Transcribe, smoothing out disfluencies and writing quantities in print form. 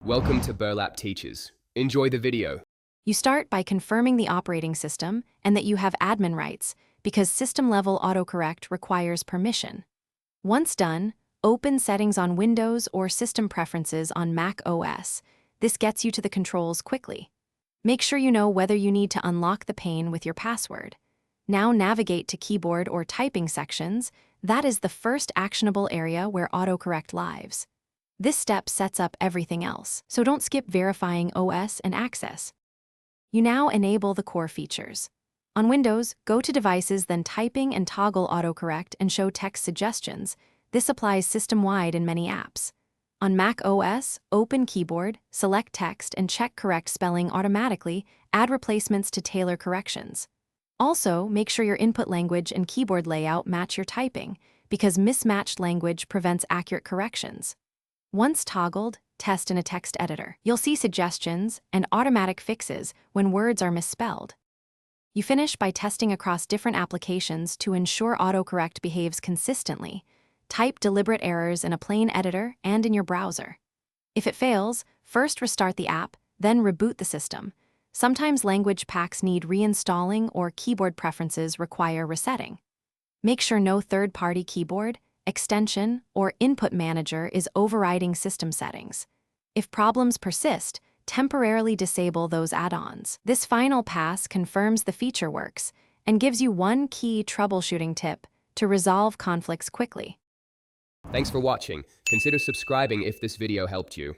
Welcome to Burlap Teachers. Enjoy the video. You start by confirming the operating system and that you have admin rights, because system-level autocorrect requires permission. Once done, open Settings on Windows or System Preferences on Mac OS. This gets you to the controls quickly. Make sure you know whether you need to unlock the pane with your password. Now navigate to Keyboard or Typing sections. That is the first actionable area where autocorrect lives. This step sets up everything else, so don't skip verifying OS and access. You now enable the core features. On Windows, go to Devices, then Typing and toggle autocorrect and show text suggestions. This applies system-wide in many apps. On Mac OS, open Keyboard, select text, and check correct spelling automatically. Add replacements to tailor corrections. Also, make sure your input language and keyboard layout match your typing, because mismatched language prevents accurate corrections. Once toggled, test in a text editor. You'll see suggestions and automatic fixes when words are misspelled. You finish by testing across different applications to ensure autocorrect behaves consistently. Type deliberate errors in a plain editor and in your browser. If it fails, first restart the app, then reboot the system. Sometimes language packs need reinstalling or keyboard preferences require resetting. Make sure no third-party keyboard, extension, or input manager is overriding system settings. If problems persist, temporarily disable those add-ons. This final pass confirms the feature works and gives you one key troubleshooting tip to resolve conflicts quickly. Thanks for watching. Consider subscribing if this video helped you.